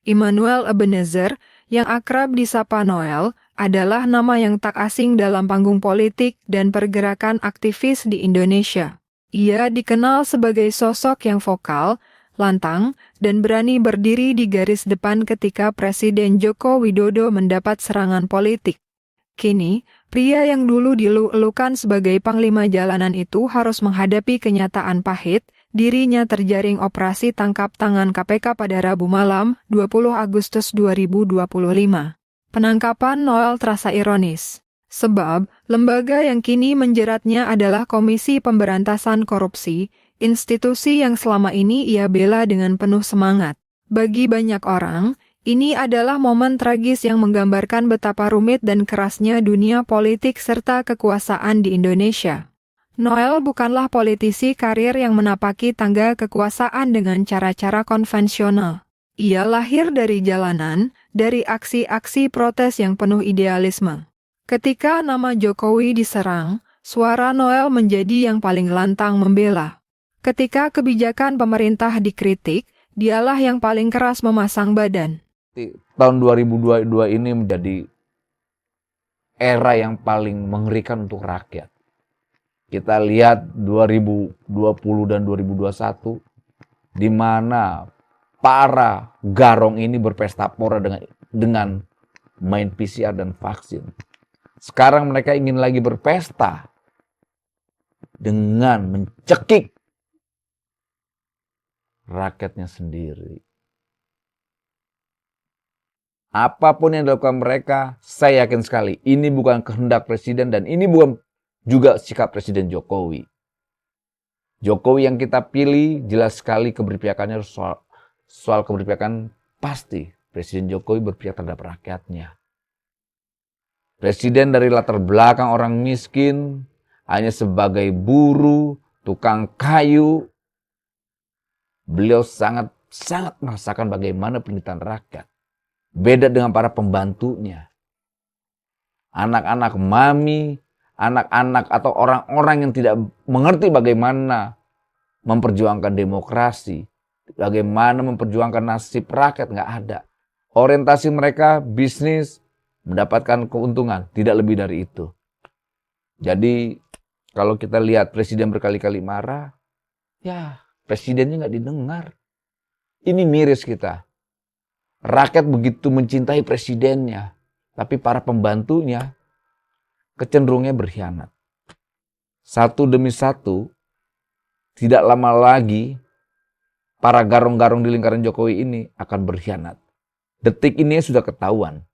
Immanuel Ebenezer, yang akrab disapa Noel, adalah nama yang tak asing dalam panggung politik dan pergerakan aktivis di Indonesia. Ia dikenal sebagai sosok yang vokal, lantang, dan berani berdiri di garis depan ketika Presiden Joko Widodo mendapat serangan politik. Kini, pria yang dulu dielu-elukan sebagai panglima jalanan itu harus menghadapi kenyataan pahit. Dirinya terjaring operasi tangkap tangan KPK pada Rabu malam, 20 Agustus 2025. Penangkapan Noel terasa ironis, sebab lembaga yang kini menjeratnya adalah Komisi Pemberantasan Korupsi, institusi yang selama ini ia bela dengan penuh semangat. Bagi banyak orang, ini adalah momen tragis yang menggambarkan betapa rumit dan kerasnya dunia politik serta kekuasaan di Indonesia. Noel bukanlah politisi karir yang menapaki tangga kekuasaan dengan cara-cara konvensional. Ia lahir dari jalanan, dari aksi-aksi protes yang penuh idealisme. Ketika nama Jokowi diserang, suara Noel menjadi yang paling lantang membela. Ketika kebijakan pemerintah dikritik, dialah yang paling keras memasang badan. Tahun 2022 ini menjadi era yang paling mengerikan untuk rakyat. Kita lihat 2020 dan 2021, di mana para garong ini berpesta pora dengan main PCR dan vaksin. Sekarang mereka ingin lagi berpesta dengan mencekik rakyatnya sendiri. Apapun yang dilakukan mereka, saya yakin sekali, ini bukan kehendak presiden dan ini bukan juga sikap Presiden Jokowi. Jokowi yang kita pilih jelas sekali keberpihakannya soal keberpihakan pasti. Presiden Jokowi berpihak terhadap rakyatnya. Presiden dari latar belakang orang miskin, hanya sebagai buruh, tukang kayu. Beliau sangat merasakan bagaimana penderitaan rakyat. Beda dengan para pembantunya. Anak-anak mami, anak-anak atau orang-orang yang tidak mengerti bagaimana memperjuangkan demokrasi, bagaimana memperjuangkan nasib rakyat, nggak ada. Orientasi mereka bisnis, mendapatkan keuntungan, tidak lebih dari itu. Jadi kalau kita lihat presiden berkali-kali marah, ya presidennya nggak didengar. Ini miris kita. Rakyat begitu mencintai presidennya, tapi para pembantunya kecenderungnya berkhianat. Satu demi satu, tidak lama lagi para garong-garong di lingkaran Jokowi ini akan berkhianat. Detik ini sudah ketahuan.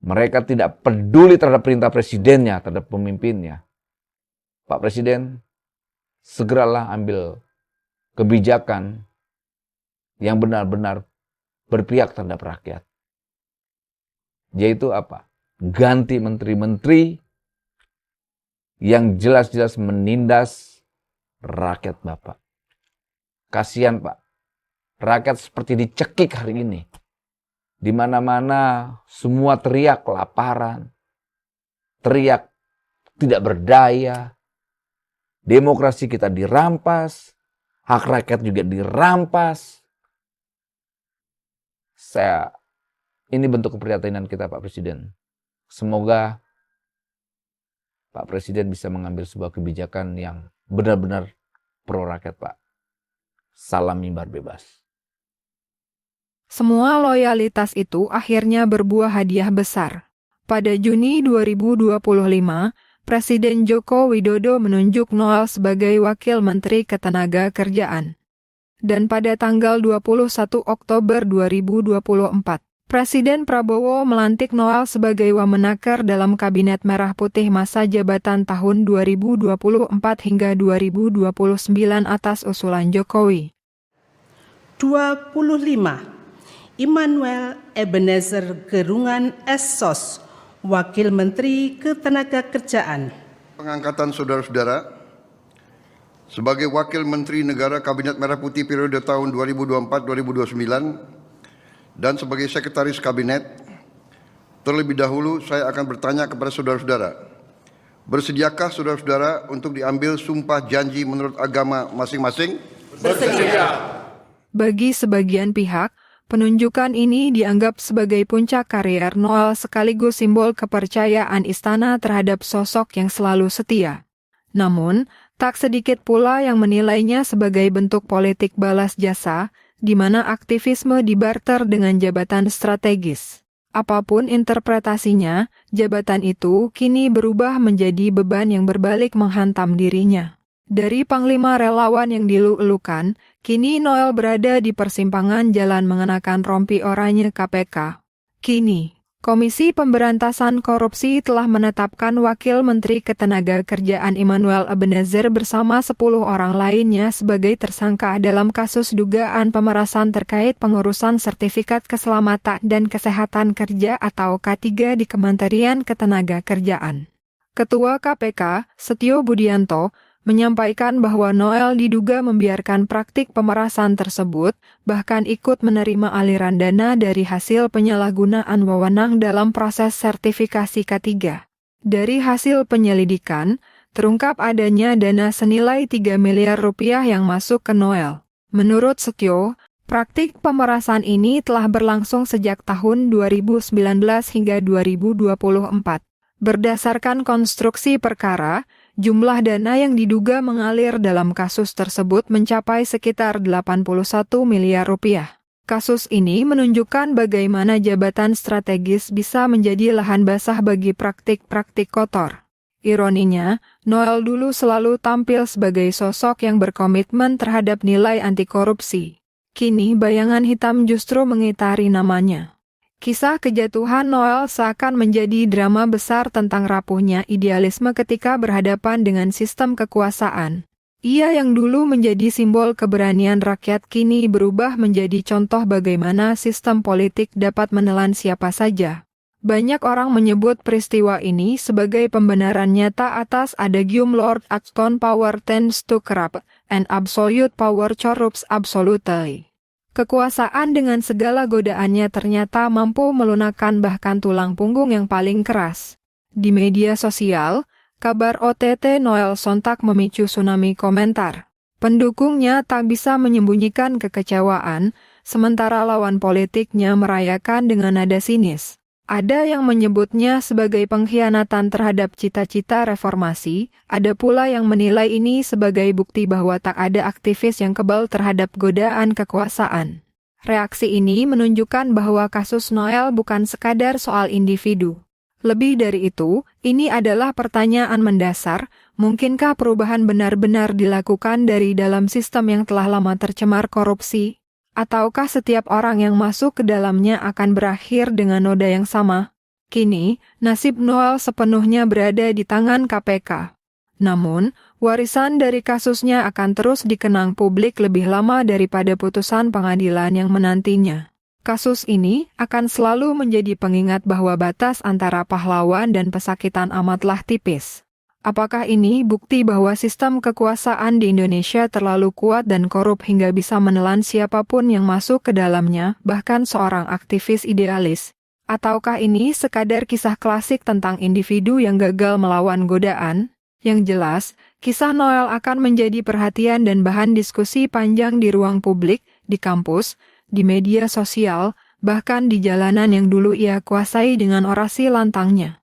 Mereka tidak peduli terhadap perintah presidennya, terhadap pemimpinnya. Pak Presiden, segeralah ambil kebijakan yang benar-benar berpihak terhadap rakyat. Yaitu apa? Ganti menteri-menteri yang jelas-jelas menindas rakyat Bapak. Kasihan Pak, rakyat seperti dicekik hari ini. Di mana-mana semua teriak kelaparan, teriak tidak berdaya, demokrasi kita dirampas, hak rakyat juga dirampas. Ini bentuk keprihatinan kita Pak Presiden. Semoga Pak Presiden bisa mengambil sebuah kebijakan yang benar-benar pro rakyat, Pak. Salam mimbar bebas. Semua loyalitas itu akhirnya berbuah hadiah besar. Pada Juni 2025, Presiden Joko Widodo menunjuk Noel sebagai Wakil Menteri Ketenagakerjaan. Dan pada tanggal 21 Oktober 2024, Presiden Prabowo melantik Noel sebagai Wamenaker dalam Kabinet Merah Putih masa jabatan tahun 2024 hingga 2029 atas usulan Jokowi. 25. Immanuel Ebenezer Gerungan S.Sos, Wakil Menteri Ketenagakerjaan. Pengangkatan saudara-saudara sebagai Wakil Menteri Negara Kabinet Merah Putih periode tahun 2024-2029 dan sebagai Sekretaris Kabinet, terlebih dahulu saya akan bertanya kepada saudara-saudara, bersediakah saudara-saudara untuk diambil sumpah janji menurut agama masing-masing? Bersedia. Bagi sebagian pihak, Penunjukan ini dianggap sebagai puncak karier Noel sekaligus simbol kepercayaan istana terhadap sosok yang selalu setia. Namun, tak sedikit pula yang menilainya sebagai bentuk politik balas jasa, di mana aktivisme dibarter dengan jabatan strategis. Apapun interpretasinya, jabatan itu kini berubah menjadi beban yang berbalik menghantam dirinya. Dari panglima relawan yang dielu-elukan, kini Noel berada di persimpangan jalan mengenakan rompi oranye KPK. Kini, Komisi Pemberantasan Korupsi telah menetapkan Wakil Menteri Ketenagakerjaan Immanuel Ebenezer bersama 10 orang lainnya sebagai tersangka dalam kasus dugaan pemerasan terkait pengurusan Sertifikat Keselamatan dan Kesehatan Kerja atau K3 di Kementerian Ketenagakerjaan. Ketua KPK, Setio Budianto, menyampaikan bahwa Noel diduga membiarkan praktik pemerasan tersebut, bahkan ikut menerima aliran dana dari hasil penyalahgunaan wewenang dalam proses sertifikasi K3. Dari hasil penyelidikan, terungkap adanya dana senilai 3 miliar rupiah yang masuk ke Noel. Menurut Setio, praktik pemerasan ini telah berlangsung sejak tahun 2019 hingga 2024. Berdasarkan konstruksi perkara, jumlah dana yang diduga mengalir dalam kasus tersebut mencapai sekitar 81 miliar rupiah. Kasus ini menunjukkan bagaimana jabatan strategis bisa menjadi lahan basah bagi praktik-praktik kotor. Ironinya, Noel dulu selalu tampil sebagai sosok yang berkomitmen terhadap nilai anti korupsi. Kini bayangan hitam justru mengitari namanya. Kisah kejatuhan Noel seakan menjadi drama besar tentang rapuhnya idealisme ketika berhadapan dengan sistem kekuasaan. Ia yang dulu menjadi simbol keberanian rakyat kini berubah menjadi contoh bagaimana sistem politik dapat menelan siapa saja. Banyak orang menyebut peristiwa ini sebagai pembenaran nyata atas adagium Lord Acton power tends to corrupt, and absolute power corrupts absolutely. Kekuasaan dengan segala godaannya ternyata mampu melunakkan bahkan tulang punggung yang paling keras. Di media sosial, kabar OTT Noel sontak memicu tsunami komentar. Pendukungnya tak bisa menyembunyikan kekecewaan, sementara lawan politiknya merayakan dengan nada sinis. Ada yang menyebutnya sebagai pengkhianatan terhadap cita-cita reformasi, ada pula yang menilai ini sebagai bukti bahwa tak ada aktivis yang kebal terhadap godaan kekuasaan. Reaksi ini menunjukkan bahwa kasus Noel bukan sekadar soal individu. Lebih dari itu, ini adalah pertanyaan mendasar, mungkinkah perubahan benar-benar dilakukan dari dalam sistem yang telah lama tercemar korupsi? Ataukah setiap orang yang masuk ke dalamnya akan berakhir dengan noda yang sama? Kini, nasib Noel sepenuhnya berada di tangan KPK. Namun, warisan dari kasusnya akan terus dikenang publik lebih lama daripada putusan pengadilan yang menantinya. Kasus ini akan selalu menjadi pengingat bahwa batas antara pahlawan dan pesakitan amatlah tipis. Apakah ini bukti bahwa sistem kekuasaan di Indonesia terlalu kuat dan korup hingga bisa menelan siapapun yang masuk ke dalamnya, bahkan seorang aktivis idealis? Ataukah ini sekadar kisah klasik tentang individu yang gagal melawan godaan? Yang jelas, kisah Noel akan menjadi perhatian dan bahan diskusi panjang di ruang publik, di kampus, di media sosial, bahkan di jalanan yang dulu ia kuasai dengan orasi lantangnya.